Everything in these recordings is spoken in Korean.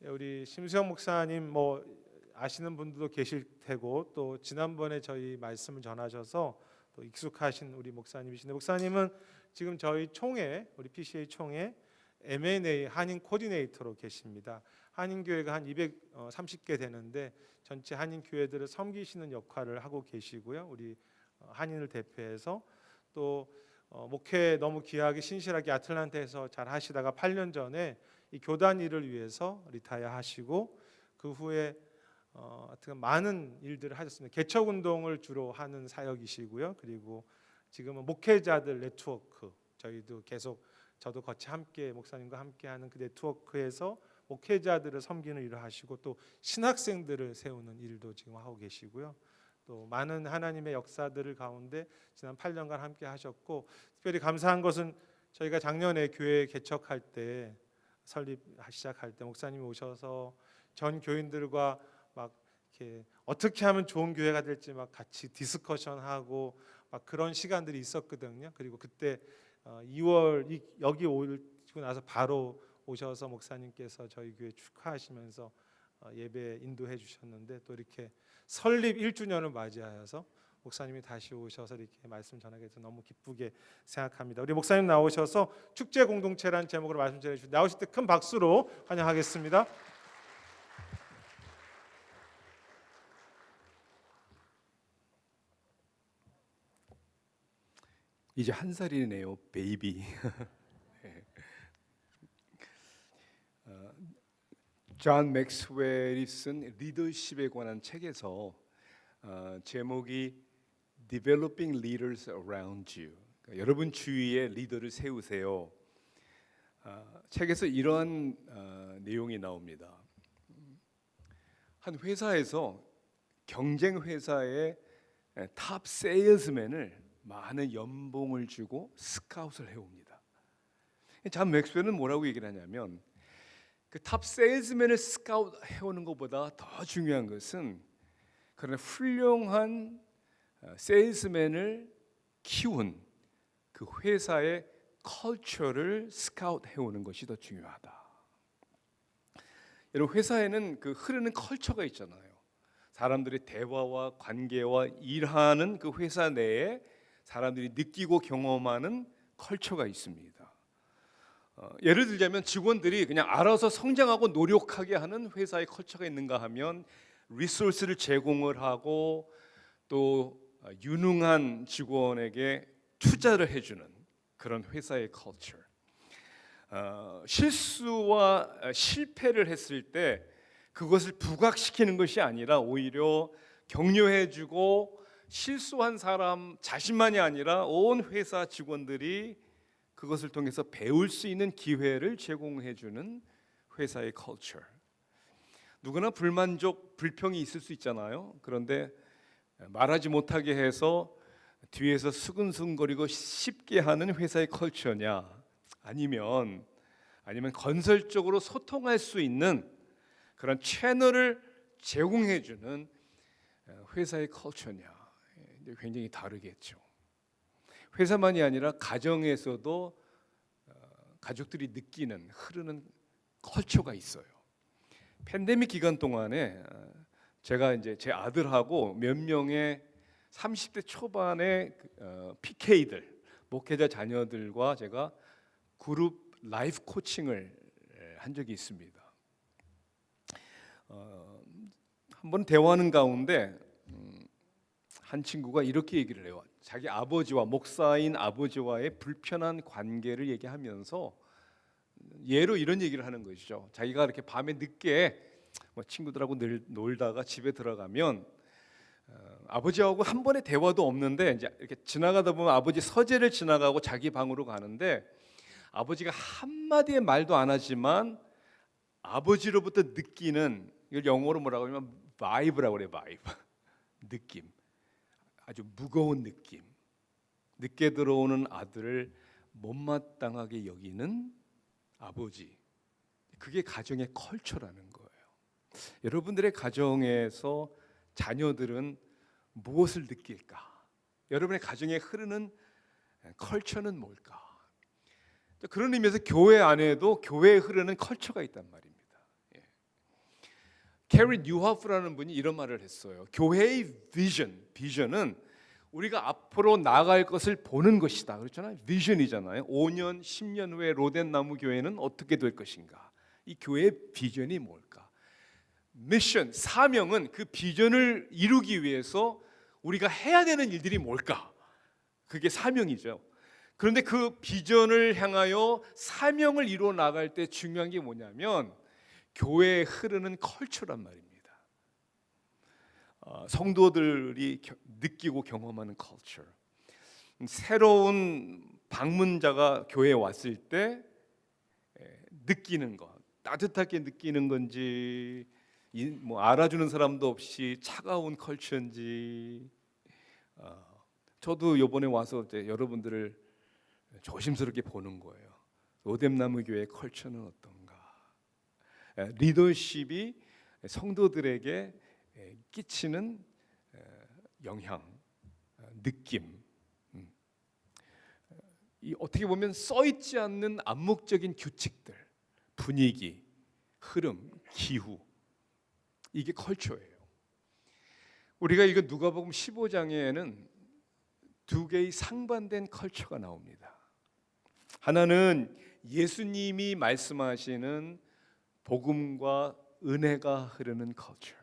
우리 심수영 목사님 뭐 아시는 분들도 계실 테고 또 지난번에 저희 말씀을 전하셔서 또 익숙하신 우리 목사님이신데, 목사님은 지금 저희 총회, 우리 PCA 총회 M&A 한인 코디네이터로 계십니다. 한인 교회가 한 230개 되는데 전체 한인 교회들을 섬기시는 역할을 하고 계시고요. 우리 한인을 대표해서 또 목회 너무 귀하게 신실하게 아틀란타에서 잘 하시다가 8년 전에 이 교단 일을 위해서 리타이어 하시고 그 후에 많은 일들을 하셨습니다. 개척 운동을 주로 하는 사역이시고요. 그리고 지금은 목회자들 네트워크, 저희도 계속 저도 같이 함께 목사님과 함께하는 그 네트워크에서 목회자들을 섬기는 일을 하시고 또 신학생들을 세우는 일도 지금 하고 계시고요. 또 많은 하나님의 역사들을 가운데 지난 8년간 함께 하셨고, 특별히 감사한 것은 저희가 작년에 교회 개척할 때 설립 시작할 때 목사님이 오셔서 전 교인들과 막 이렇게 어떻게 하면 좋은 교회가 될지 막 같이 디스커션하고 막 그런 시간들이 있었거든요. 그리고 그때 2월 여기 오고 나서 바로 오셔서 목사님께서 저희 교회 축하하시면서 예배 인도해 주셨는데, 또 이렇게 설립 1주년을 맞이하여서 목사님이 다시 오셔서 이렇게 말씀 전하게 돼서 너무 기쁘게 생각합니다. 우리 목사님 나오셔서 축제 공동체라는 제목으로 말씀 전해 주시고, 나오실 때 큰 박수로 환영하겠습니다. 이제 1살이네요, 베이비. 존 맥스웰이 쓴 리더십에 관한 책에서 제목이 Developing Leaders Around You, 그러니까 여러분 주위에 리더를 세우세요. 책에서 이러한 내용이 나옵니다. 한 회사에서 경쟁 회사의 탑 세일즈맨을 많은 연봉을 주고 스카웃을 해옵니다. 존 맥스웰은 뭐라고 얘기를 하냐면, 그 탑 세일즈맨을 스카웃 해오는 것보다 더 중요한 것은 그런 훌륭한 세일즈맨을 키운 그 회사의 컬처를 스카웃 해오는 것이 더 중요하다. 여러분, 회사에는 그 흐르는 컬처가 있잖아요. 사람들의 대화와 관계와 일하는 그 회사 내에 사람들이 느끼고 경험하는 컬처가 있습니다. 예를 들자면 직원들이 그냥 알아서 성장하고 노력하게 하는 회사의 컬처가 있는가 하면, 리소스를 제공을 하고 또 유능한 직원에게 투자를 해주는 그런 회사의 컬처. 실수와 실패를 했을 때 그것을 부각시키는 것이 아니라 오히려 격려해주고, 실수한 사람 자신만이 아니라 온 회사 직원들이 그것을 통해서 배울 수 있는 기회를 제공해주는 회사의 컬처. 누구나 불만족, 불평이 있을 수 있잖아요. 그런데 말하지 못하게 해서 뒤에서 수근수근거리고 쉽게 하는 회사의 컬처냐, 아니면 건설적으로 소통할 수 있는 그런 채널을 제공해주는 회사의 컬처냐, 굉장히 다르겠죠. 회사만이 아니라 가정에서도 가족들이 느끼는 흐르는 컬처가 있어요. 팬데믹 기간 동안에 제가 이제 제 아들하고 몇 명의 30대 초반의 PK들, 목회자 자녀들과 제가 그룹 라이프 코칭을 한 적이 있습니다. 한번 대화하는 가운데 한 친구가 이렇게 얘기를 해요. 자기 아버지와, 목사인 아버지와의 불편한 관계를 얘기하면서 예로 이런 얘기를 하는 것이죠. 자기가 이렇게 밤에 늦게 친구들하고 놀다가 집에 들어가면 아버지하고 한 번의 대화도 없는데, 이제 이렇게 지나가다 보면 아버지 서재를 지나가고 자기 방으로 가는데, 아버지가 한마디의 말도 안 하지만 아버지로부터 느끼는, 이걸 영어로 뭐라고 하냐면 바이브라고 그래요. 바이브. 느낌. 아주 무거운 느낌. 늦게 들어오는 아들을 못마땅하게 여기는 아버지. 그게 가정의 컬처라는 거예요. 여러분들의 가정에서 자녀들은 무엇을 느낄까? 여러분의 가정에 흐르는 컬처는 뭘까? 그런 의미에서 교회 안에도 교회에 흐르는 컬처가 있단 말입니다. 캐리 뉴하프라는 분이 이런 말을 했어요. 교회의 비전은 우리가 앞으로 나아갈 것을 보는 것이다. 그렇잖아요. 비전이잖아요. 5년, 10년 후에 로덴나무 교회는 어떻게 될 것인가? 이 교회의 비전이 뭘까? 미션, 사명은 그 비전을 이루기 위해서 우리가 해야 되는 일들이 뭘까? 그게 사명이죠. 그런데 그 비전을 향하여 사명을 이루어 나갈 때 중요한 게 뭐냐면 교회에 흐르는 컬처란 말입니다. 성도들이 느끼고 경험하는 컬처. 새로운 방문자가 교회에 왔을 때 느끼는 것, 따뜻하게 느끼는 건지, 뭐 알아주는 사람도 없이 차가운 컬처인지. 저도 이번에 와서 이제 여러분들을 조심스럽게 보는 거예요. 로뎀나무 교회 컬처는 어떤가? 리더십이 성도들에게 끼치는 영향, 느낌, 이 어떻게 보면 써 있지 않는 암묵적인 규칙들, 분위기, 흐름, 기후, 이게 컬처예요. 우리가 읽은 누가복음 15장에는 두 개의 상반된 컬처가 나옵니다. 하나는 예수님이 말씀하시는 복음과 은혜가 흐르는 컬처.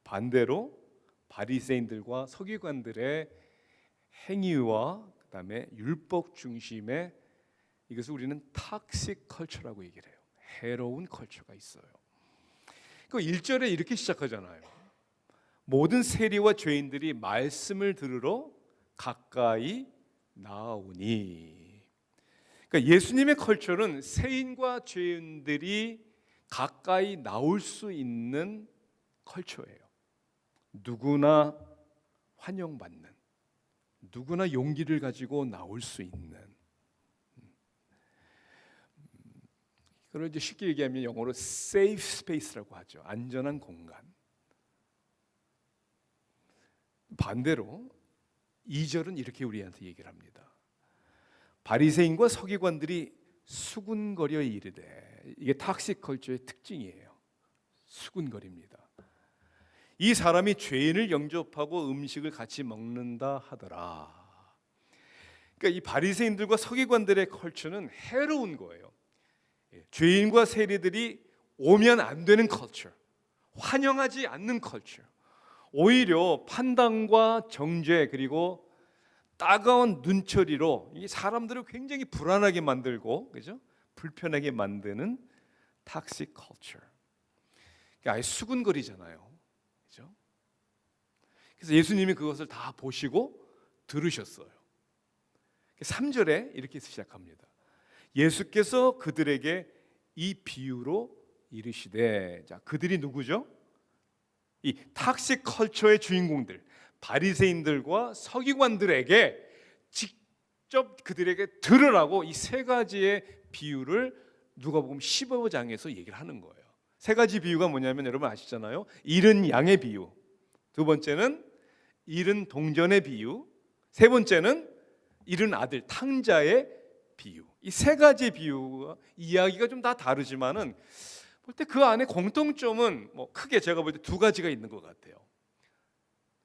반대로 바리새인들과 서기관들의 행위와 그다음에 율법 중심의, 이것을 우리는 탁식 컬처라고 얘기를 해요. 해로운 컬처가 있어요. 그 1절에 이렇게 시작하잖아요. 모든 세리와 죄인들이 말씀을 들으러 가까이 나오니. 그러니까 예수님의 컬처는 세인과 죄인들이 가까이 나올 수 있는 컬처예요. 누구나 환영받는, 누구나 용기를 가지고 나올 수 있는. 그걸 이제 쉽게 얘기하면 영어로 safe space라고 하죠. 안전한 공간. 반대로 2절은 이렇게 우리한테 얘기를 합니다. 바리새인과 서기관들이 수군거려 이르되, 이게 탁식 컬처의 특징이에요. 수군거립니다. 이 사람이 죄인을 영접하고 음식을 같이 먹는다 하더라. 그러니까 이 바리새인들과 서기관들의 컬처는 해로운 거예요. 죄인과 세리들이 오면 안 되는 컬처, 환영하지 않는 컬처, 오히려 판단과 정죄 그리고 따가운 눈초리로 이 사람들을 굉장히 불안하게 만들고, 그죠? 불편하게 만드는 탁식 컬처. 그러니까 아예 수군거리잖아요, 그죠? 그래서 예수님이 그것을 다 보시고 들으셨어요. 3절에 이렇게 시작합니다. 예수께서 그들에게 이 비유로 이르시되, 자, 그들이 누구죠? 이 탁식 컬처의 주인공들, 바리새인들과 서기관들에게 직접 그들에게 들으라고 이 세 가지의 비유를 누가복음 15장에서 얘기를 하는 거예요. 세 가지 비유가 뭐냐면 여러분 아시잖아요. 잃은 양의 비유, 두 번째는 잃은 동전의 비유, 세 번째는 잃은 아들 탕자의 비유. 이 세 가지 비유가 이야기가 좀 다 다르지만은 볼 때 그 안에 공통점은 뭐 크게 제가 볼 때 두 가지가 있는 것 같아요.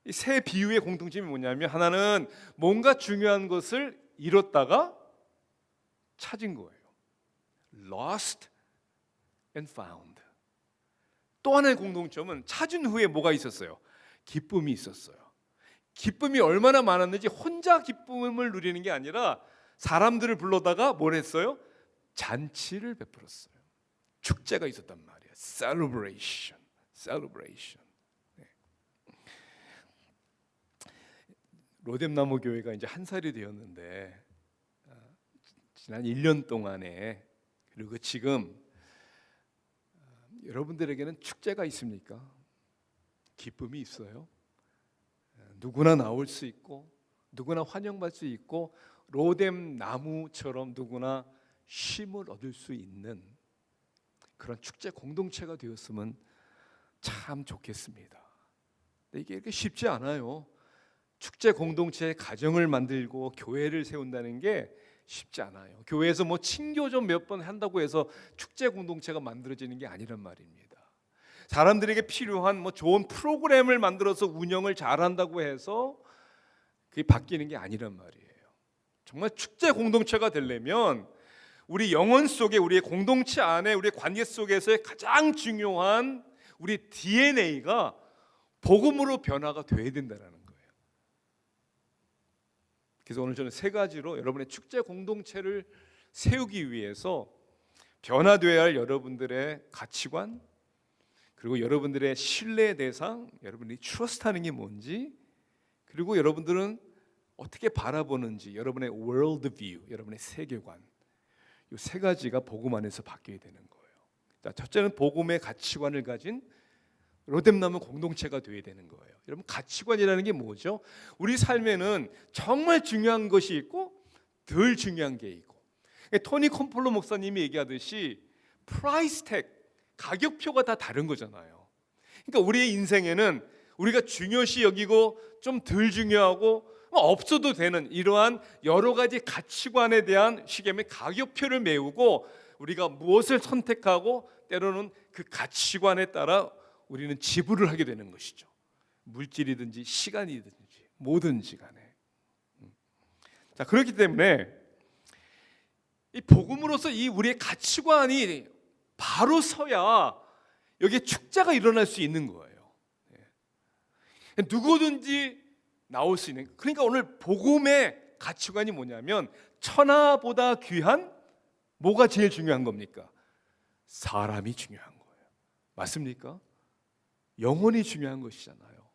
이 세 비유의 공통점이 뭐냐면, 하나는 뭔가 중요한 것을 잃었다가 찾은 거예요. Lost and found. 또 하나의 공통점은 찾은 후에 뭐가 있었어요? 기쁨이 있었어요. 기쁨이 얼마나 많았는지 혼자 기쁨을 누리는 게 아니라 사람들을 불러다가 뭘 했어요? 잔치를 베풀었어요. 축제가 있었단 말이에요. Celebration. 네. 로뎀나무 교회가 이제 한 살이 되었는데, 지난 1년 동안에, 그리고 지금 여러분들에게는 축제가 있습니까? 기쁨이 있어요? 누구나 나올 수 있고 누구나 환영받을 수 있고 로뎀나무처럼 누구나 쉼을 얻을 수 있는 그런 축제 공동체가 되었으면 참 좋겠습니다. 근데 이게 이렇게 쉽지 않아요. 축제 공동체의 가정을 만들고 교회를 세운다는 게 쉽지 않아요. 교회에서 뭐 친교 좀 몇 번 한다고 해서 축제 공동체가 만들어지는 게 아니란 말입니다. 사람들에게 필요한 뭐 좋은 프로그램을 만들어서 운영을 잘한다고 해서 그게 바뀌는 게 아니란 말이에요. 정말 축제 공동체가 되려면 우리 영혼 속에, 우리의 공동체 안에, 우리의 관계 속에서의 가장 중요한 우리 DNA가 복음으로 변화가 돼야 된다는 거예요. 그래서 오늘 저는 세 가지로 여러분의 축제 공동체를 세우기 위해서 변화되어야 할 여러분들의 가치관, 그리고 여러분들의 신뢰의 대상, 여러분이 트러스트하는 게 뭔지, 그리고 여러분들은 어떻게 바라보는지, 여러분의 월드 뷰, 여러분의 세계관, 이 세 가지가 복음 안에서 바뀌어야 되는 거예요. 자, 첫째는 복음의 가치관을 가진 로뎀나무 공동체가 되어야 되는 거예요. 여러분, 가치관이라는 게 뭐죠? 우리 삶에는 정말 중요한 것이 있고 덜 중요한 게 있고, 토니 콤폴로 목사님이 얘기하듯이 프라이스 택, 가격표가 다 다른 거잖아요. 그러니까 우리의 인생에는 우리가 중요시 여기고 좀 덜 중요하고 없어도 되는 이러한 여러 가지 가치관에 대한 쉽게 말하면 가격표를 메우고 우리가 무엇을 선택하고 때로는 그 가치관에 따라 우리는 지불을 하게 되는 것이죠. 물질이든지 시간이든지 뭐든지 간에. 자, 그렇기 때문에 이 복음으로서 이 우리의 가치관이 바로 서야 여기에 축제가 일어날 수 있는 거예요. 누구든지 나올 수 있는. 그러니까 오늘 복음의 가치관이 뭐냐면 천하보다 귀한 뭐가 제일 중요한 겁니까? 사람이 중요한 거예요. 맞습니까? 영혼이 중요한 것이잖아요.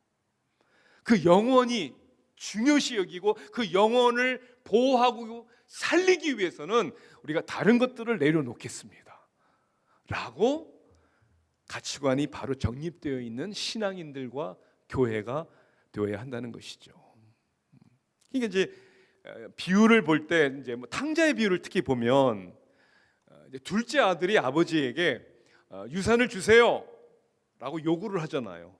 그 영혼이 중요시 여기고 그 영혼을 보호하고 살리기 위해서는 우리가 다른 것들을 내려놓겠습니다 라고 가치관이 바로 정립되어 있는 신앙인들과 교회가 되어야 한다는 것이죠. 이게 이제 비유를 볼 때 이제 뭐 탕자의 비유를 특히 보면 이제 둘째 아들이 아버지에게 유산을 주세요라고 요구를 하잖아요.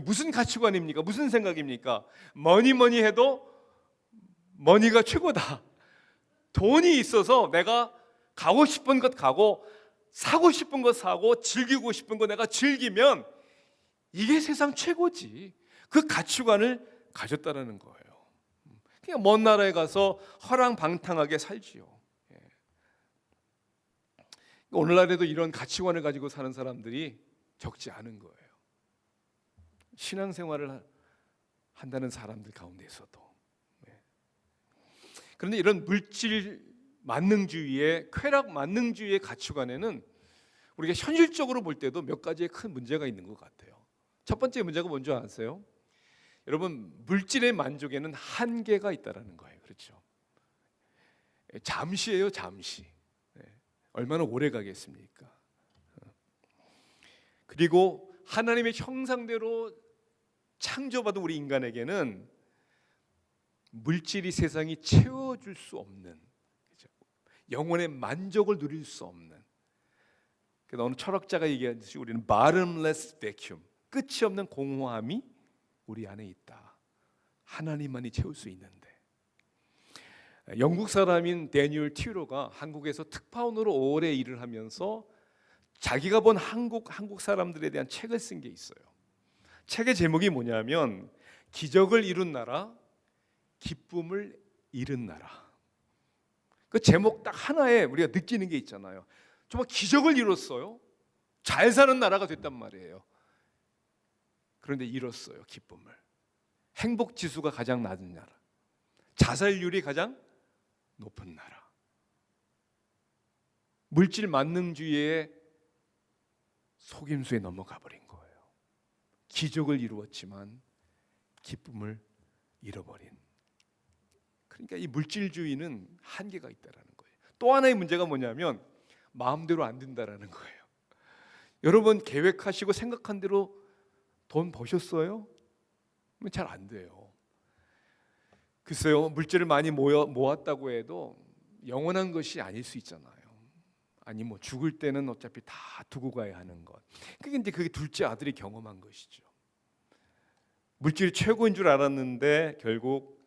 무슨 가치관입니까? 무슨 생각입니까? 뭐니 해도 머니가 최고다. 돈이 있어서 내가 가고 싶은 것 가고 사고 싶은 것 사고 즐기고 싶은 거 내가 즐기면 이게 세상 최고지. 그 가치관을 가졌다라는 거예요. 그냥 먼 나라에 가서 허랑방탕하게 살지요. 오늘날에도 이런 가치관을 가지고 사는 사람들이 적지 않은 거예요. 신앙생활을 한다는 사람들 가운데서도. 그런데 이런 물질 만능주의의 쾌락 만능주의의 가치관에는 우리가 현실적으로 볼 때도 몇 가지의 큰 문제가 있는 것 같아요. 첫 번째 문제가 뭔지 아세요? 여러분, 물질의 만족에는 한계가 있다라는 거예요. 그렇죠? 잠시예요, 잠시. 얼마나 오래 가겠습니까? 그리고 하나님의 형상대로 창조받은 우리 인간에게는 물질이 세상이 채워줄 수 없는, 그렇죠? 영혼의 만족을 누릴 수 없는. 그래서 어느 철학자가 얘기하듯이 우리는 bottomless vacuum, 끝이 없는 공허함이 우리 안에 있다. 하나님만이 채울 수 있는데. 영국 사람인 데니얼 티로가 한국에서 특파원으로 오래 일을 하면서 자기가 본 한국 사람들에 대한 책을 쓴 게 있어요. 책의 제목이 뭐냐면 기적을 이룬 나라, 기쁨을 잃은 나라. 그 제목 딱 하나에 우리가 느끼는 게 있잖아요. 정말 기적을 이뤘어요. 잘 사는 나라가 됐단 말이에요. 그런데 잃었어요, 기쁨을. 행복 지수가 가장 낮은 나라, 자살률이 가장 높은 나라. 물질 만능주의의 속임수에 넘어가 버린 거예요. 기적을 이루었지만 기쁨을 잃어버린. 그러니까 이 물질주의는 한계가 있다라는 거예요. 또 하나의 문제가 뭐냐면 마음대로 안 된다라는 거예요. 여러분 계획하시고 생각한 대로 돈 버셨어요? 잘 안 돼요. 글쎄요, 물질을 많이 모았다고 해도 영원한 것이 아닐 수 있잖아요. 아니 뭐 죽을 때는 어차피 다 두고 가야 하는 것. 그게 둘째 아들이 경험한 것이죠. 물질이 최고인 줄 알았는데 결국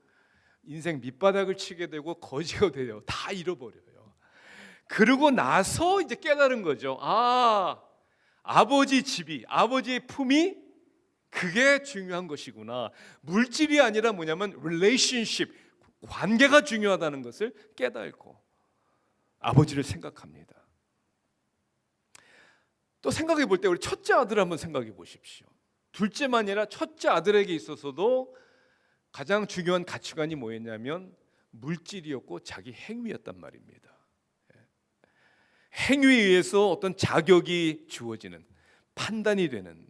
인생 밑바닥을 치게 되고 거지가 돼요. 다 잃어버려요. 그러고 나서 이제 깨달은 거죠. 아버지 집이, 아버지의 품이 그게 중요한 것이구나. 물질이 아니라 뭐냐면 relationship, 관계가 중요하다는 것을 깨닫고 아버지를 생각합니다. 또 생각해 볼 때 우리 첫째 아들 한번 생각해 보십시오. 둘째만 아니라 첫째 아들에게 있어서도 가장 중요한 가치관이 뭐였냐면 물질이었고 자기 행위였단 말입니다. 행위에 의해서 어떤 자격이 주어지는, 판단이 되는.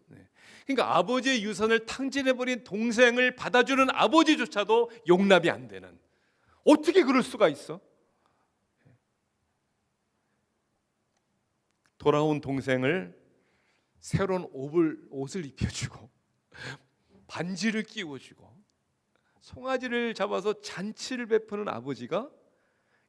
그러니까 아버지의 유산을 탕진해버린 동생을 받아주는 아버지조차도 용납이 안 되는. 어떻게 그럴 수가 있어? 돌아온 동생을 새로운 옷을 입혀주고 반지를 끼워주고 송아지를 잡아서 잔치를 베푸는 아버지가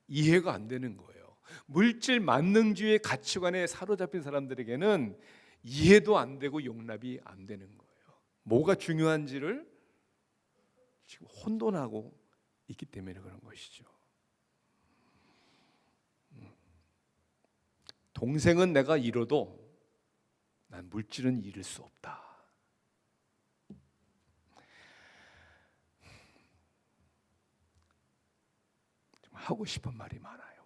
이해가 안 되는 거예요. 물질 만능주의 가치관에 사로잡힌 사람들에게는 이해도 안 되고 용납이 안 되는 거예요. 뭐가 중요한지를 지금 혼돈하고 있기 때문에 그런 것이죠. 동생은 내가 잃어도 난 물질은 잃을 수 없다. 좀 하고 싶은 말이 많아요.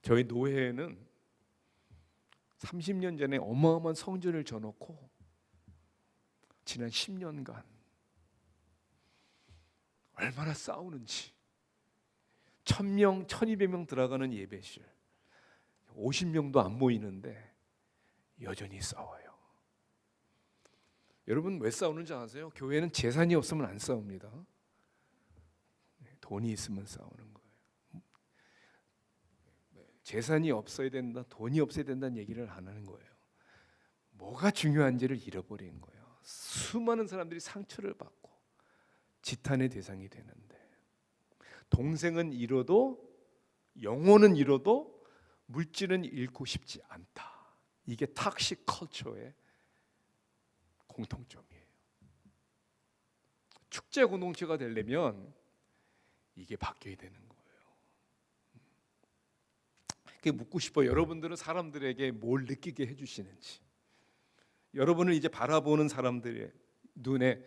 저희 노회에는 30년 전에 어마어마한 성전을 져놓고 지난 10년간 얼마나 싸우는지, 1000명, 1200명 들어가는 예배실 50명도 안 모이는데 여전히 싸워요. 여러분 왜 싸우는지 아세요? 교회는 재산이 없으면 안 싸웁니다. 돈이 있으면 싸우는 거예요. 재산이 없어야 된다, 돈이 없어야 된다는 얘기를 안 하는 거예요. 뭐가 중요한지를 잃어버린 거예요. 수많은 사람들이 상처를 받고 지탄의 대상이 되는데, 동생은 잃어도, 영혼은 잃어도 물질은 잃고 싶지 않다. 이게 탁식 컬처의 공통점이에요. 축제 공동체가 되려면 이게 바뀌어야 되는 거예요. 그게 묻고 싶어요. 여러분들은 사람들에게 뭘 느끼게 해주시는지, 여러분을 이제 바라보는 사람들의 눈에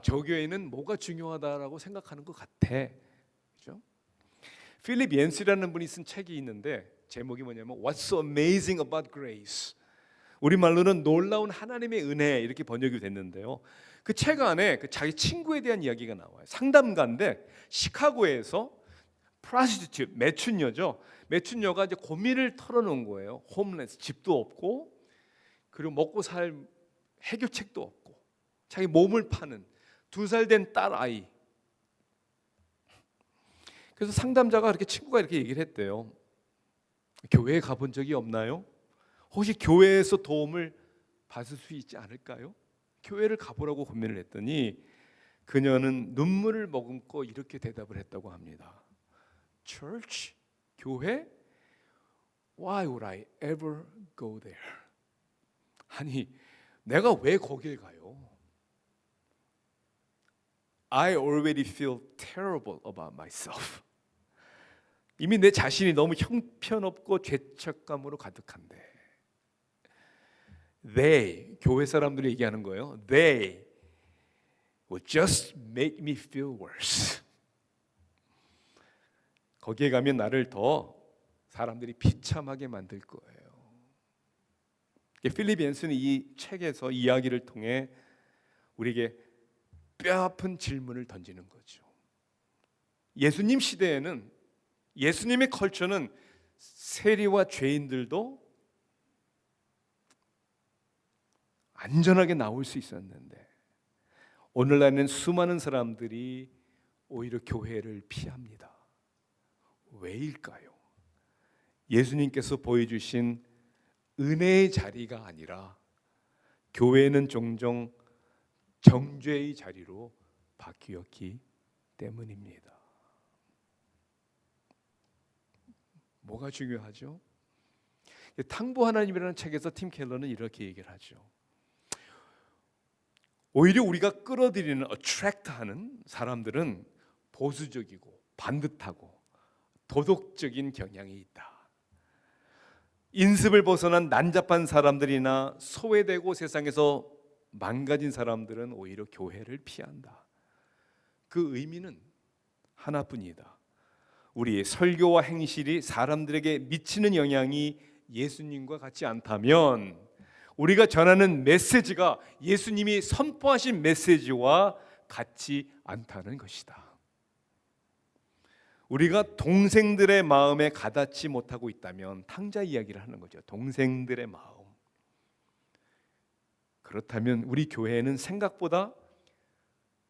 저 교회는 뭐가 중요하다라고 생각하는 것 같아. 그렇죠? 필립 옌스라는 분이 쓴 책이 있는데 제목이 뭐냐면 What's so amazing about grace? 우리말로는 놀라운 하나님의 은혜 이렇게 번역이 됐는데요. 그 책 안에 그 자기 친구에 대한 이야기가 나와요. 상담가인데 시카고에서 prostitute, 매춘녀죠. 매춘녀가 이제 고민을 털어놓은 거예요. 홈레스, 집도 없고 그리고 먹고 살 해결책도 없고 자기 몸을 파는 2살 된 딸 아이. 그래서 상담자가 그렇게 친구가 이렇게 얘기를 했대요. 교회에 가본 적이 없나요? 혹시 교회에서 도움을 받을 수 있지 않을까요? 교회를 가보라고 고민을 했더니 그녀는 눈물을 머금고 이렇게 대답을 했다고 합니다. Church? 교회? Why would I ever go there? 아니, 내가 왜 거길 가요? I already feel terrible about myself. 이미 내 자신이 너무 형편없고 죄책감으로 가득한데. They, 교회 사람들이 얘기하는 거예요. They will just make me feel worse. 거기에 가면 나를 더 사람들이 비참하게 만들 거예요. 필립 옌슨이 이 책에서 이야기를 통해 우리에게 뼈아픈 질문을 던지는 거죠. 예수님 시대에는, 예수님의 컬처는 세리와 죄인들도 안전하게 나올 수 있었는데 오늘날에는 수많은 사람들이 오히려 교회를 피합니다. 왜일까요? 예수님께서 보여주신 은혜의 자리가 아니라 교회는 종종 정죄의 자리로 바뀌었기 때문입니다. 뭐가 중요하죠? 탕부 하나님이라는 책에서 팀 켈러는 이렇게 얘기를 하죠. 오히려 우리가 끌어들이는, attract하는 사람들은 보수적이고 반듯하고 도덕적인 경향이 있다. 인습을 벗어난 난잡한 사람들이나 소외되고 세상에서 망가진 사람들은 오히려 교회를 피한다. 그 의미는 하나뿐이다. 우리의 설교와 행실이 사람들에게 미치는 영향이 예수님과 같지 않다면 우리가 전하는 메시지가 예수님이 선포하신 메시지와 같지 않다는 것이다. 우리가 동생들의 마음에 가닿지 못하고 있다면 탕자 이야기를 하는 거죠. 동생들의 마음. 그렇다면 우리 교회는 생각보다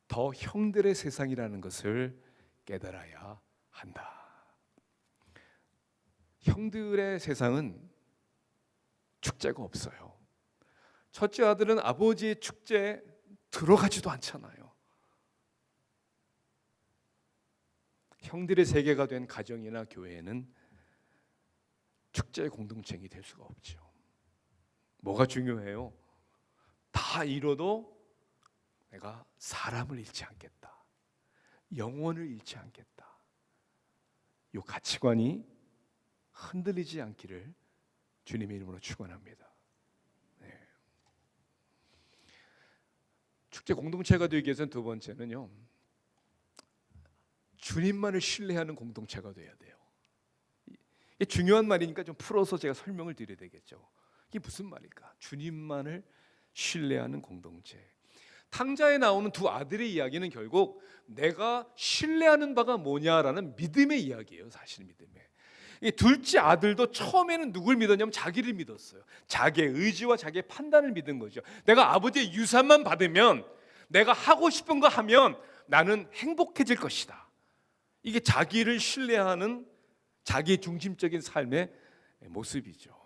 더 형들의 세상이라는 것을 깨달아야 한다. 형들의 세상은 축제가 없어요. 첫째 아들은 아버지의 축제에 들어가지도 않잖아요. 형들의 세계가 된 가정이나 교회는 축제의 공동체가 될 수가 없죠. 뭐가 중요해요? 다 이뤄도 내가 사람을 잃지 않겠다. 영혼을 잃지 않겠다. 이 가치관이 흔들리지 않기를 주님의 이름으로 축원합니다. 네. 축제 공동체가 되기 위해서는 두 번째는요, 주님만을 신뢰하는 공동체가 돼야 돼요. 이게 중요한 말이니까 좀 풀어서 제가 설명을 드려야 되겠죠. 이게 무슨 말일까? 주님만을 신뢰하는 공동체. 탕자에 나오는 두 아들의 이야기는 결국 내가 신뢰하는 바가 뭐냐라는 믿음의 이야기예요. 사실 믿음의. 이 둘째 아들도 처음에는 누굴 믿었냐면 자기를 믿었어요. 자기의 의지와 자기의 판단을 믿은 거죠. 내가 아버지의 유산만 받으면, 내가 하고 싶은 거 하면 나는 행복해질 것이다. 이게 자기를 신뢰하는 자기 중심적인 삶의 모습이죠.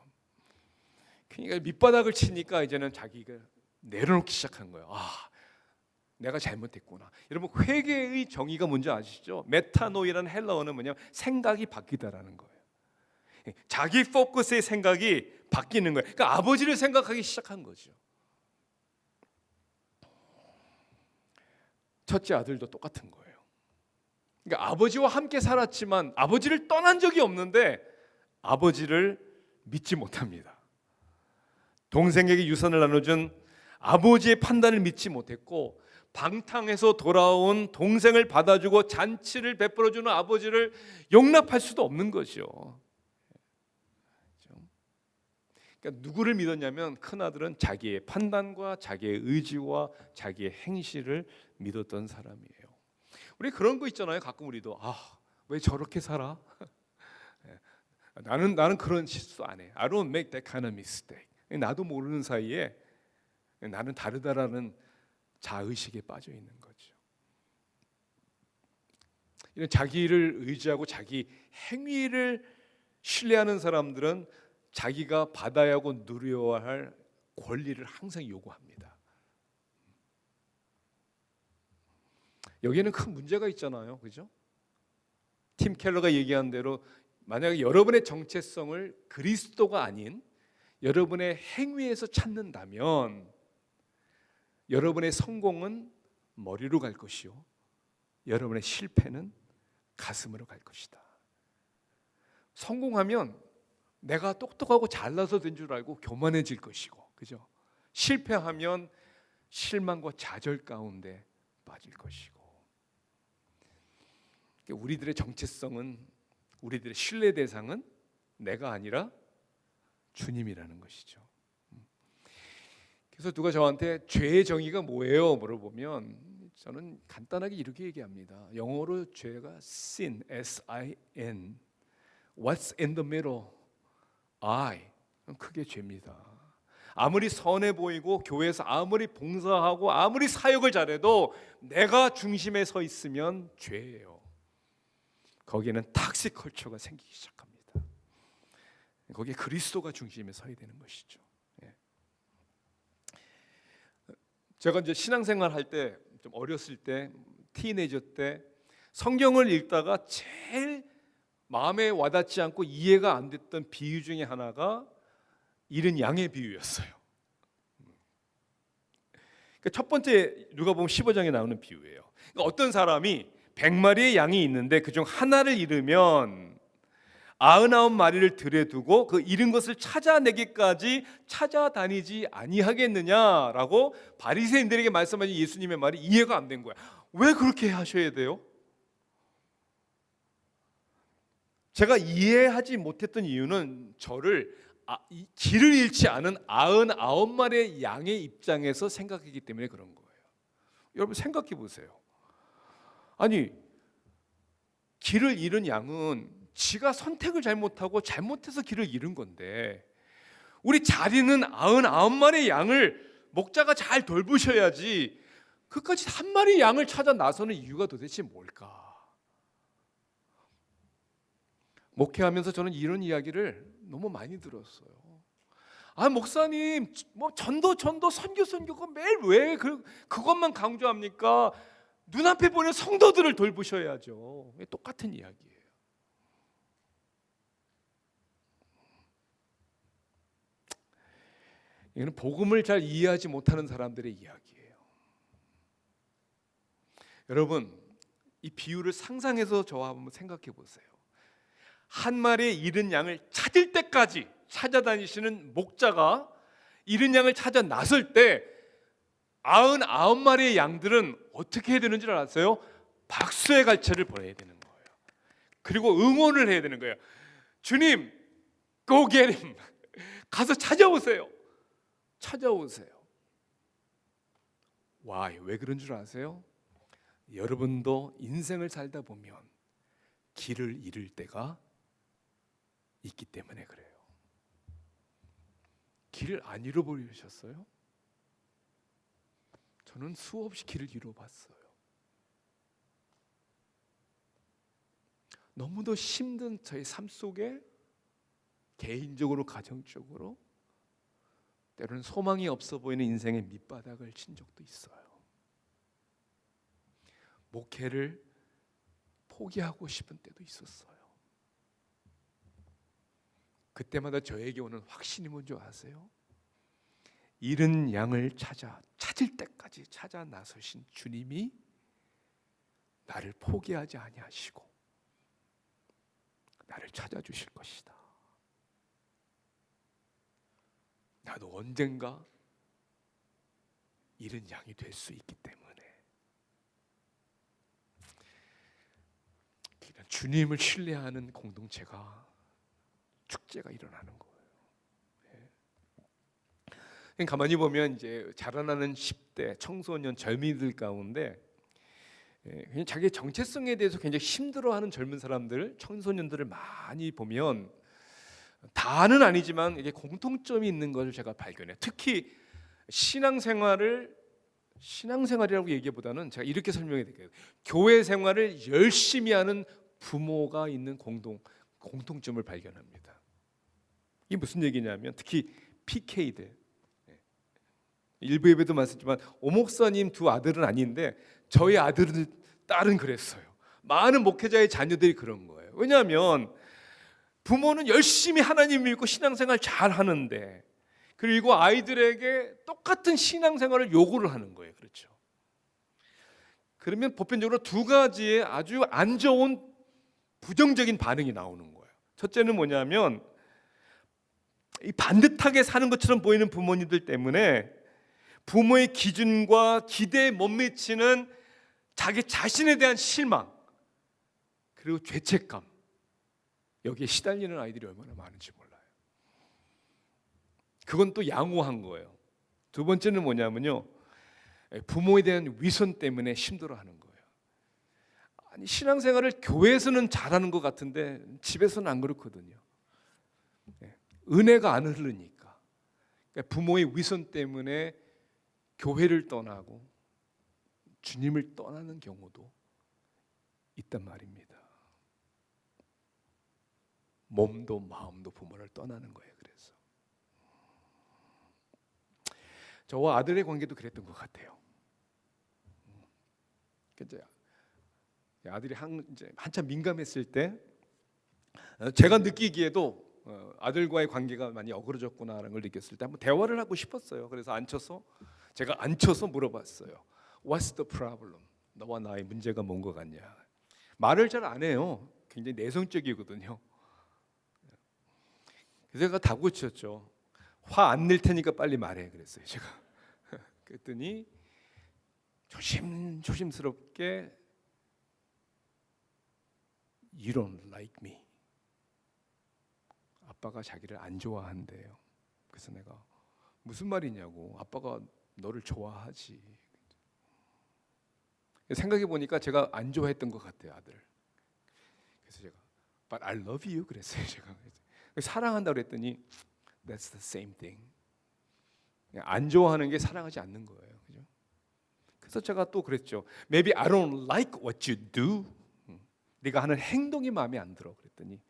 그러니까 밑바닥을 치니까 이제는 자기가 내려놓기 시작한 거예요. 아, 내가 잘못했구나. 여러분, 회개의 정의가 뭔지 아시죠? 메타노이라는 헬라어는 뭐냐면 생각이 바뀌다라는 거예요. 자기 포커스의 생각이 바뀌는 거예요. 그러니까 아버지를 생각하기 시작한 거죠. 첫째 아들도 똑같은 거예요. 그러니까 아버지와 함께 살았지만 아버지를 떠난 적이 없는데 아버지를 믿지 못합니다. 동생에게 유산을 나눠준 아버지의 판단을 믿지 못했고, 방탕해서 돌아온 동생을 받아주고 잔치를 베풀어주는 아버지를 용납할 수도 없는 거죠. 그러니까 누구를 믿었냐면 큰아들은 자기의 판단과 자기의 의지와 자기의 행실을 믿었던 사람이에요. 우리 그런 거 있잖아요. 가끔 우리도 왜 저렇게 살아? 나는 그런 실수 안 해. I don't make that kind of mistake. 나도 모르는 사이에 나는 다르다라는 자의식에 빠져 있는 거죠. 이런 자기를 의지하고 자기 행위를 신뢰하는 사람들은 자기가 받아야 하고 누려야 할 권리를 항상 요구합니다. 여기에는 큰 문제가 있잖아요. 그죠? 팀 켈러가 얘기한 대로 만약에 여러분의 정체성을 그리스도가 아닌 여러분의 행위에서 찾는다면 여러분의 성공은 머리로 갈 것이요, 여러분의 실패는 가슴으로 갈 것이다. 성공하면 내가 똑똑하고 잘나서 된 줄 알고 교만해질 것이고, 그죠? 실패하면 실망과 좌절 가운데 빠질 것이고. 우리들의 정체성은, 우리들의 신뢰 대상은 내가 아니라 주님이라는 것이죠. 그래서 누가 저한테 죄의 정의가 뭐예요? 물어보면 저는 간단하게 이렇게 얘기합니다. 영어로 죄가 sin, S-I-N. What's in the middle? I. 그게 죄입니다. 아무리 선해 보이고 교회에서 아무리 봉사하고 아무리 사역을 잘해도 내가 중심에 서 있으면 죄예요. 거기에는 탁식 컬처가 생기기 시작합니다. 거기에 그리스도가 중심에 서야 되는 것이죠. 제가 이제 신앙생활 할 때, 좀 어렸을 때, 티네이저 때 성경을 읽다가 제일 마음에 와닿지 않고 이해가 안 됐던 비유 중에 하나가 잃은 양의 비유였어요. 첫 번째 누가복음 15장에 나오는 비유예요. 그러니까 어떤 사람이 100마리의 양이 있는데 그중 하나를 잃으면 99마리를 들여두고 그 잃은 것을 찾아내기까지 찾아다니지 아니하겠느냐라고 바리새인들에게 말씀하신 예수님의 말이 이해가 안 된 거야. 왜 그렇게 하셔야 돼요? 제가 이해하지 못했던 이유는 저를 이 길을 잃지 않은 99마리의 양의 입장에서 생각했기 때문에 그런 거예요. 여러분 생각해 보세요. 아니, 길을 잃은 양은 지가 선택을 잘못하고 잘못해서 길을 잃은 건데, 우리 잘 있는 99마리의 양을 목자가 잘 돌보셔야지 그까지 한 마리 양을 찾아 나서는 이유가 도대체 뭘까? 목회하면서 저는 이런 이야기를 너무 많이 들었어요. 아, 목사님, 뭐 전도 선교 매일 왜 그것만 강조합니까? 눈앞에 보이는 성도들을 돌보셔야죠. 똑같은 이야기예요. 이거는 복음을 잘 이해하지 못하는 사람들의 이야기예요. 여러분, 이 비유를 상상해서 저와 한번 생각해 보세요. 한 마리의 잃은 양을 찾을 때까지 찾아다니시는 목자가 잃은 양을 찾아 나설 때 99마리의 양들은 어떻게 해야 되는 줄 알았어요? 박수의 갈채를 보내야 되는 거예요. 그리고 응원을 해야 되는 거예요. 주님, go get him. 가서 찾아오세요. 찾아오세요. 와, 왜 그런 줄 아세요? 여러분도 인생을 살다 보면 길을 잃을 때가 있기 때문에 그래요. 길을 안 잃어버리셨어요? 저는 수없이 길을 잃어봤어요. 너무도 힘든 저의 삶 속에 개인적으로 가정적으로 때로는 소망이 없어 보이는 인생의 밑바닥을 친 적도 있어요. 목회를 포기하고 싶은 때도 있었어요. 그때마다 저에게 오는 확신이 뭔지 아세요? 잃은 양을 찾을 때까지 찾아 나서신 주님이 나를 포기하지 아니하시고 나를 찾아주실 것이다. 나도 언젠가 잃은 양이 될 수 있기 때문에 주님을 신뢰하는 공동체가 축제가 일어나는 거예요. 가만히 보면 이제 자라나는 10대 청소년 젊은이들 가운데 그냥 자기 정체성에 대해서 굉장히 힘들어하는 젊은 사람들, 청소년들을 많이 보면 다는 아니지만 이게 공통점이 있는 것을 제가 발견해요. 특히 신앙생활이라고 얘기보다는 제가 이렇게 설명해 드릴게요. 교회 생활을 열심히 하는 부모가 있는 공통점을 발견합니다. 이게 무슨 얘기냐면 특히 PK들, 일부 예배도 말씀했지만 오목사님 두 아들은 아닌데 저희 딸은 그랬어요. 많은 목회자의 자녀들이 그런 거예요. 왜냐하면 부모는 열심히 하나님 믿고 신앙생활 잘 하는데, 그리고 아이들에게 똑같은 신앙생활을 요구를 하는 거예요. 그렇죠? 그러면 보편적으로 두 가지의 아주 안 좋은 부정적인 반응이 나오는 거예요. 첫째는 뭐냐면 이 반듯하게 사는 것처럼 보이는 부모님들 때문에 부모의 기준과 기대에 못 미치는 자기 자신에 대한 실망, 그리고 죄책감, 여기에 시달리는 아이들이 얼마나 많은지 몰라요. 그건 또 양호한 거예요. 두 번째는 뭐냐면요, 부모에 대한 위선 때문에 힘들어하는 거예요. 아니, 신앙생활을 교회에서는 잘하는 것 같은데 집에서는 안 그렇거든요. 은혜가 안 흐르니까. 그러니까 부모의 위선 때문에 교회를 떠나고 주님을 떠나는 경우도 있단 말입니다. 몸도 마음도 부모를 떠나는 거예요. 그래서 저와 아들의 관계도 그랬던 것 같아요. 이제 아들이 이제 한참 민감했을 때 제가 느끼기에도 아들과의 관계가 많이 어그러졌구나라는 걸 느꼈을 때 한번 대화를 하고 싶었어요. 그래서 제가 앉혀서 물어봤어요. What's the problem? 너와 나의 문제가 뭔 것 같냐? 말을 잘 안 해요. 굉장히 내성적이거든요. 그래서 제가 다 고쳤죠. 화 안 낼 테니까 빨리 말해 그랬어요 제가. 그랬더니 조심스럽게 You don't like me. 아빠가 자기를 안 좋아한대요. 그래서 내가 무슨 말이냐고. 아빠가 너를 좋아하지. 생각해 보니까 제가 안 좋아했던 것 같아요 아들. 그래서 제가 But I love you 그랬어요 제가. 사랑한다 그랬더니 That's the same thing. 안 좋아하는 게 사랑하지 않는 거예요. 그죠? 그래서 제가 또 그랬죠. Maybe I don't like what you do. 네가 하는 행동이 마음에 안 들어. 그랬더니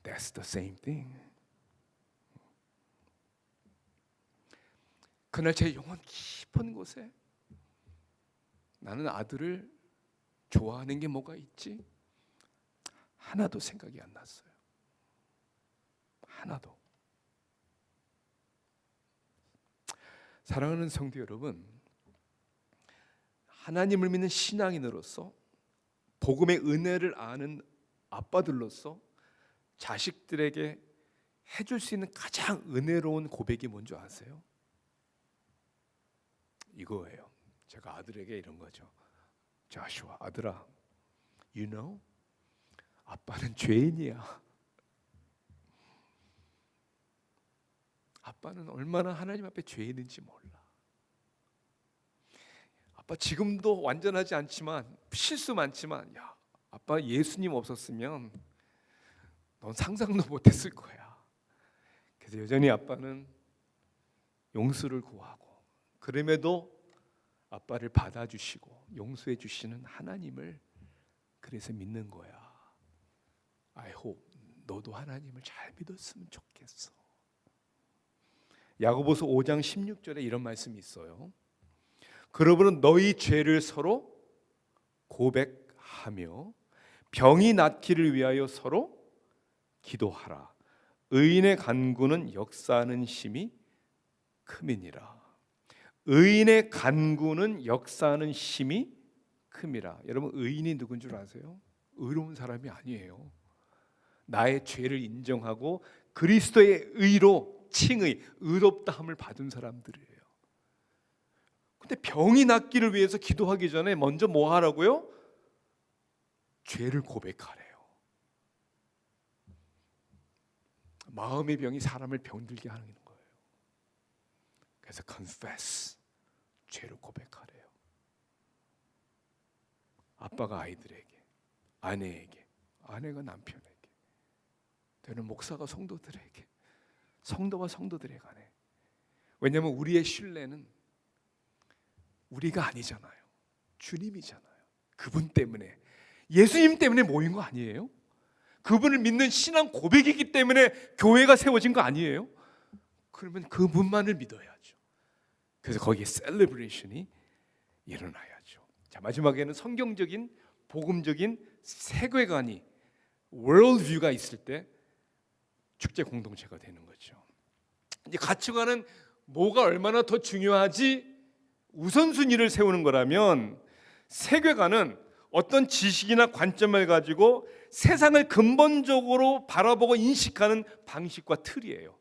That's the same thing. 그날 제 영혼 깊은 곳에 나는 아들을 좋아하는 게 뭐가 있지? 하나도 생각이 안 났어요. 하나도. 사랑하는 성도 여러분, 하나님을 믿는 신앙인으로서 복음의 은혜를 아는 아빠들로서 자식들에게 해줄 수 있는 가장 은혜로운 고백이 뭔지 아세요? 이거예요. 제가 아들에게 이런 거죠. 자슈아, 아들아, you know, 아빠는 죄인이야. 아빠는 얼마나 하나님 앞에 죄인인지 몰라. 아빠 지금도 완전하지 않지만 실수 많지만 야, 아빠 예수님 없었으면 넌 상상도 못했을 거야. 그래서 여전히 아빠는 용서를 구하고 그럼에도 아빠를 받아주시고 용서해 주시는 하나님을 그래서 믿는 거야. I hope 너도 하나님을 잘 믿었으면 좋겠어. 야고보서 5장 16절에 이런 말씀이 있어요. 그러므로 너희 죄를 서로 고백하며 병이 낫기를 위하여 서로 기도하라. 의인의 간구는 역사하는 힘이 큼이니라. 의인의 간구는 역사하는 힘이 큼이라. 여러분 의인이 누군 줄 아세요? 의로운 사람이 아니에요. 나의 죄를 인정하고 그리스도의 의로 칭의, 의롭다함을 받은 사람들이에요. 근데 병이 낫기를 위해서 기도하기 전에 먼저 뭐 하라고요? 죄를 고백하래요. 마음의 병이 사람을 병들게 하는 거예요. 그래서 confess, 죄를 고백하래요. 아빠가 아이들에게, 아내에게, 아내가 남편에게, 되는 목사가 성도들에게, 성도와 성도들에 관해. 왜냐하면 우리의 신뢰는 우리가 아니잖아요. 주님이잖아요. 그분 때문에, 예수님 때문에 모인 거 아니에요? 그분을 믿는 신앙 고백이기 때문에 교회가 세워진 거 아니에요? 그러면 그분만을 믿어야죠. 그래서 거기에 셀레브레이션이 일어나야죠. 자, 마지막에는 성경적인 복음적인 세계관이 월드뷰가 있을 때 축제 공동체가 되는 거죠. 이제 가치관은 뭐가 얼마나 더 중요하지? 우선순위를 세우는 거라면 세계관은 어떤 지식이나 관점을 가지고 세상을 근본적으로 바라보고 인식하는 방식과 틀이에요.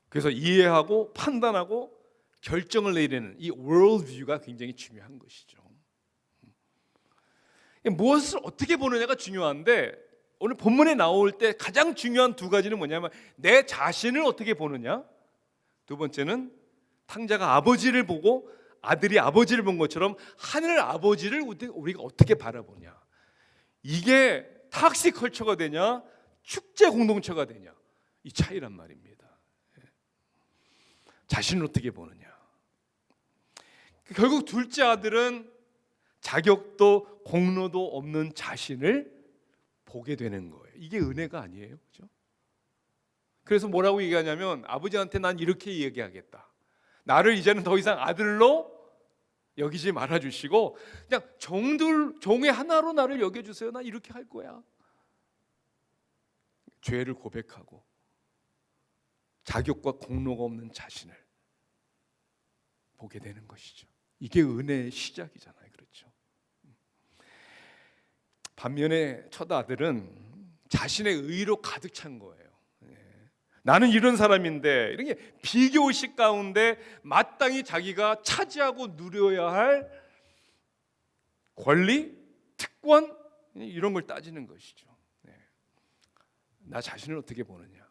그래서 이해하고 판단하고 결정을 내리는 이 월드뷰가 굉장히 중요한 것이죠. 무엇을 어떻게 보느냐가 중요한데 오늘 본문에 나올 때 가장 중요한 두 가지는 뭐냐면 내 자신을 어떻게 보느냐, 두 번째는 탕자가 아버지를 보고 아들이 아버지를 본 것처럼 하늘 아버지를 우리가 어떻게 바라보냐. 이게 탁시 컬처가 되냐 축제 공동체가 되냐, 이 차이란 말입니다. 자신을 어떻게 보느냐. 결국 둘째 아들은 자격도 공로도 없는 자신을 보게 되는 거예요. 이게 은혜가 아니에요, 그렇죠? 그래서 뭐라고 얘기하냐면 아버지한테 난 이렇게 얘기하겠다. 나를 이제는 더 이상 아들로 여기지 말아주시고 그냥 종의 하나로 나를 여겨주세요. 나 이렇게 할 거야. 죄를 고백하고 자격과 공로가 없는 자신을 보게 되는 것이죠. 이게 은혜의 시작이잖아요, 그렇죠? 반면에 첫 아들은 자신의 의로 가득 찬 거예요. 나는 이런 사람인데, 이렇게 비교의식 가운데 마땅히 자기가 차지하고 누려야 할 권리, 특권, 이런 걸 따지는 것이죠. 네. 나 자신을 어떻게 보느냐,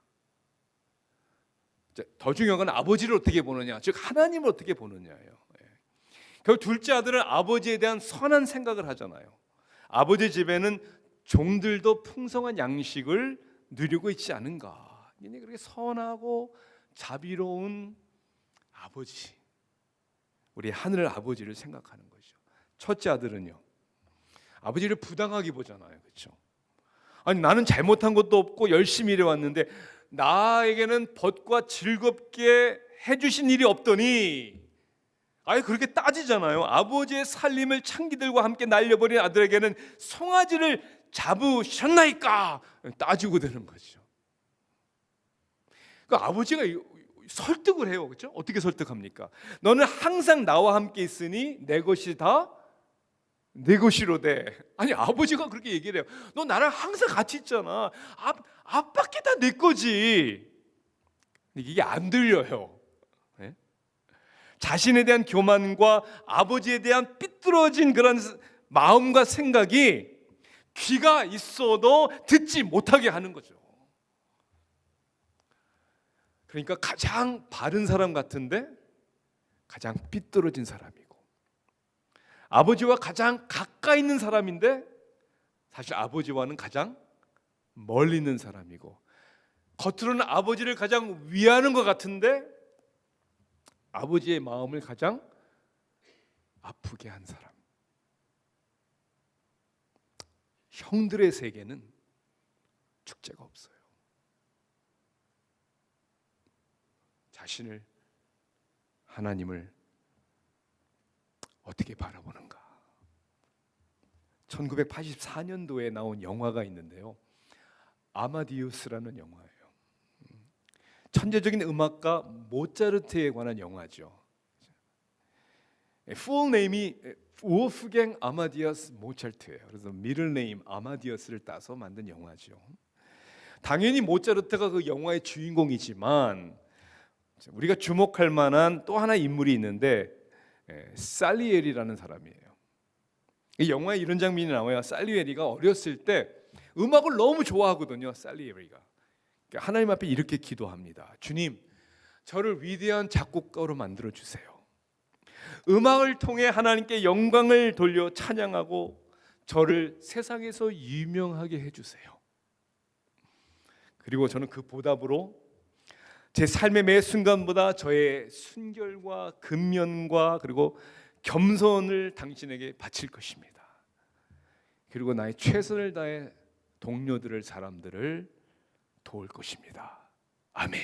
더 중요한 건 아버지를 어떻게 보느냐, 즉 하나님을 어떻게 보느냐예요. 결국 둘째 아들은 아버지에 대한 선한 생각을 하잖아요. 아버지 집에는 종들도 풍성한 양식을 누리고 있지 않은가. 그렇게 선하고 자비로운 아버지, 우리 하늘 아버지를 생각하는 거죠. 첫째 아들은요, 아버지를 부당하게 보잖아요. 그렇죠? 아니, 나는 잘못한 것도 없고 열심히 일해왔는데 나에게는 벗과 즐겁게 해주신 일이 없더니, 아예 그렇게 따지잖아요. 아버지의 살림을 창기들과 함께 날려버린 아들에게는 송아지를 잡으셨나이까 따지고 되는 거죠. 그러니까 아버지가 설득을 해요. 그렇죠? 어떻게 설득합니까? 너는 항상 나와 함께 있으니 내 것이 다 내 것이로되. 아니, 아버지가 그렇게 얘기를 해요. 너 나랑 항상 같이 있잖아. 아빠께 다 내 거지. 이게 안 들려요. 네? 자신에 대한 교만과 아버지에 대한 삐뚤어진 그런 마음과 생각이 귀가 있어도 듣지 못하게 하는 거죠. 그러니까 가장 바른 사람 같은데 가장 삐뚤어진 사람이고, 아버지와 가장 가까이 있는 사람인데 사실 아버지와는 가장 멀리 있는 사람이고, 겉으로는 아버지를 가장 위하는 것 같은데 아버지의 마음을 가장 아프게 한 사람. 형들의 세계는 축제가 없어요. 자신을, 하나님을 어떻게 바라보는가. 1984년도에 나온 영화가 있는데요, 아마디우스라는 영화예요. 천재적인 음악가 모차르트에 관한 영화죠. 풀 네임이 wolfgang Amadeus Mozart예요. 그래서 미들 네임 아마디어스를 따서 만든 영화죠. 당연히 모차르트가 그 영화의 주인공이지만 우리가 주목할 만한 또 하나 인물이 있는데 살리에리라는 사람이에요. 이 영화에 이런 장면이 나와요. 살리에리가 어렸을 때 음악을 너무 좋아하거든요. 살리에리가 하나님 앞에 이렇게 기도합니다. 주님, 저를 위대한 작곡가로 만들어 주세요. 음악을 통해 하나님께 영광을 돌려 찬양하고 저를 세상에서 유명하게 해주세요. 그리고 저는 그 보답으로 제 삶의 매 순간보다 저의 순결과 근면과 그리고 겸손을 당신에게 바칠 것입니다. 그리고 나의 최선을 다해 동료들을, 사람들을 도울 것입니다. 아멘.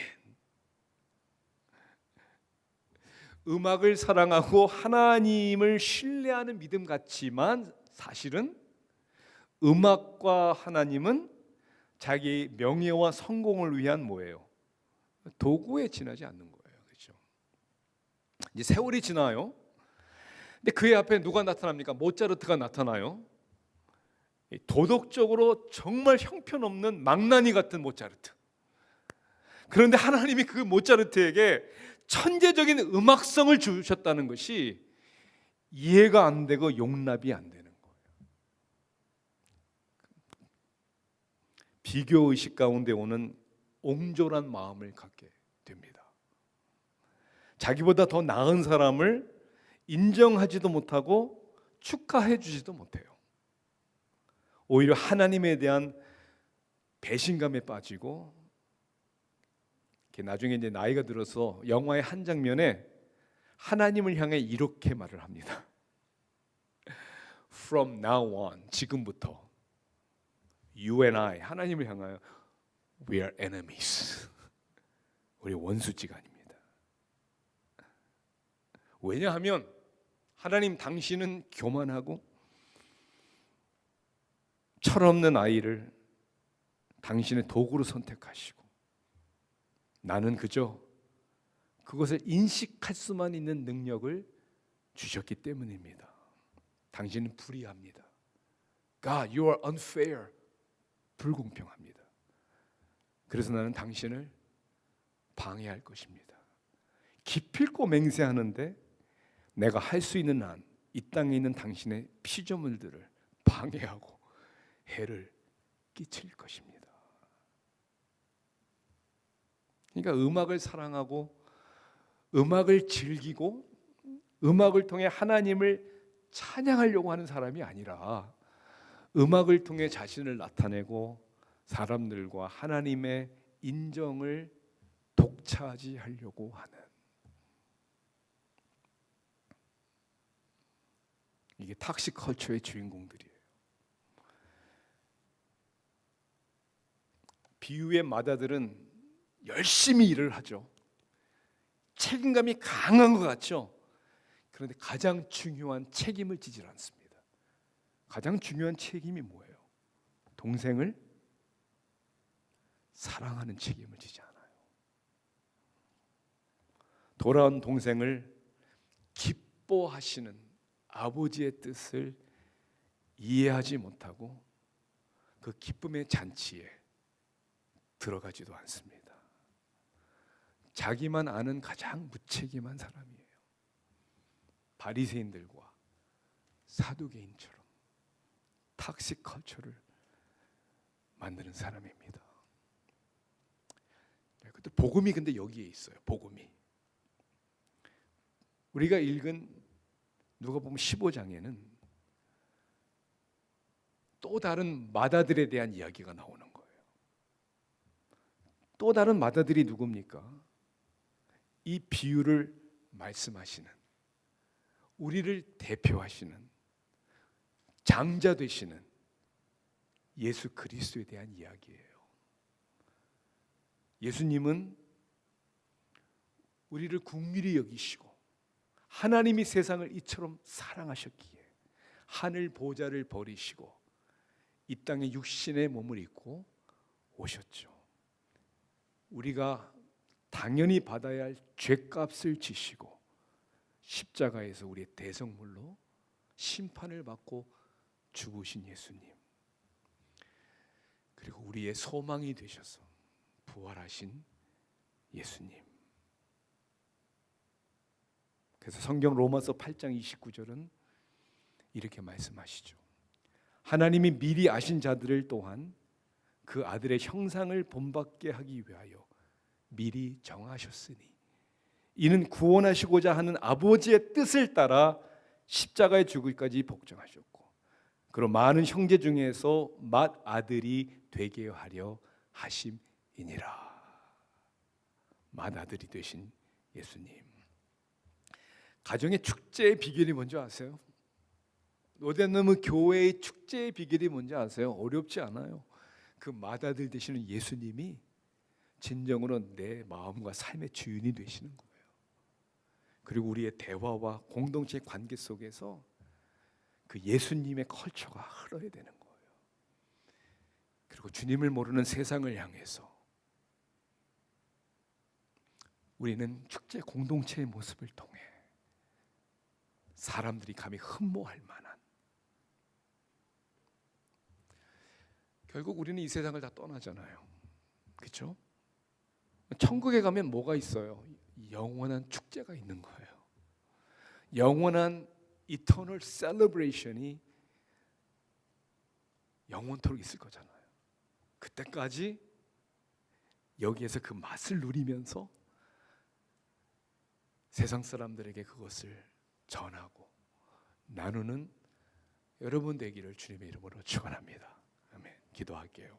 음악을 사랑하고 하나님을 신뢰하는 믿음 같지만 사실은 음악과 하나님은 자기 명예와 성공을 위한 뭐예요? 도구에 지나지 않는 거예요. 그렇죠? 이제 세월이 지나요. 근데 그의 앞에 누가 나타납니까? 모차르트가 나타나요. 도덕적으로 정말 형편없는 망나니 같은 모차르트. 그런데 하나님이 그 모차르트에게 천재적인 음악성을 주셨다는 것이 이해가 안 되고 용납이 안 되는 거예요. 비교의식 가운데 오는 옹졸한 마음을 갖게 됩니다. 자기보다 더 나은 사람을 인정하지도 못하고 축하해 주지도 못해요. 오히려 하나님에 대한 배신감에 빠지고, 나중에 이제 나이가 들어서 영화의 한 장면에 하나님을 향해 이렇게 말을 합니다. From now on, 지금부터 You and I, 하나님을 향하여 We are enemies. 우리 원수지간입니다. 왜냐하면 하나님, 당신은 교만하고 철없는 아이를 당신의 도구로 선택하시고 나는 그저 그것을 인식할 수만 있는 능력을 주셨기 때문입니다. 당신은 불의합니다. God, you are unfair. 불공평합니다. 그래서 나는 당신을 방해할 것입니다. 기필코 맹세하는데 내가 할 수 있는 한 이 땅에 있는 당신의 피조물들을 방해하고 해를 끼칠 것입니다. 그러니까 음악을 사랑하고 음악을 즐기고 음악을 통해 하나님을 찬양하려고 하는 사람이 아니라 음악을 통해 자신을 나타내고 사람들과 하나님의 인정을 독차지하려고 하는, 이게 탁식 컬처의 주인공들이에요. 비유의 마다들은 열심히 일을 하죠. 책임감이 강한 것 같죠. 그런데 가장 중요한 책임을 지질 않습니다. 가장 중요한 책임이 뭐예요? 동생을 사랑하는 책임을 지지 않아요. 돌아온 동생을 기뻐하시는 아버지의 뜻을 이해하지 못하고 그 기쁨의 잔치에 들어가지도 않습니다. 자기만 아는 가장 무책임한 사람이에요. 바리새인들과 사두개인처럼 탁식 컬처를 만드는 사람입니다. 근데 복음이 근데 여기에 있어요. 복음이. 우리가 읽은 누가복음 15장에는 또 다른 마다들에 대한 이야기가 나오는 거예요. 또 다른 마다들이 누굽니까? 이 비유를 말씀하시는, 우리를 대표하시는 장자 되시는 예수 그리스도에 대한 이야기예요. 예수님은 우리를 긍휼히 여기시고 하나님이 세상을 이처럼 사랑하셨기에 하늘 보좌를 버리시고 이 땅에 육신의 몸을 입고 오셨죠. 우리가 당연히 받아야 할 죄값을 지시고 십자가에서 우리의 대성물로 심판을 받고 죽으신 예수님, 그리고 우리의 소망이 되셔서 부활하신 예수님. 그래서 성경 로마서 8장 29절은 이렇게 말씀하시죠. 하나님이 미리 아신 자들을 또한 그 아들의 형상을 본받게 하기 위하여 미리 정하셨으니 이는 구원하시고자 하는 아버지의 뜻을 따라 십자가에 죽기까지 복종하셨고 그리고 많은 형제 중에서 맏아들이 되게 하려 하심이니라. 맏아들이 되신 예수님. 가정의 축제의 비결이 뭔지 아세요? 노덴너무 교회의 축제의 비결이 뭔지 아세요? 어렵지 않아요. 그 맏아들 되시는 예수님이 진정으로 내 마음과 삶의 주인이 되시는 거예요. 그리고 우리의 대화와 공동체 관계 속에서 그 예수님의 컬처가 흘러야 되는 거예요. 그리고 주님을 모르는 세상을 향해서 우리는 축제 공동체의 모습을 통해 사람들이 감히 흠모할 만한, 결국 우리는 이 세상을 다 떠나잖아요. 그렇죠? 천국에 가면 뭐가 있어요? 영원한 축제가 있는 거예요. 영원한 eternal celebration이 영원토록 있을 거잖아요. 그때까지 여기에서 그 맛을 누리면서 세상 사람들에게 그것을 전하고 나누는 여러분 되기를 주님의 이름으로 축원합니다. 아멘. 기도할게요.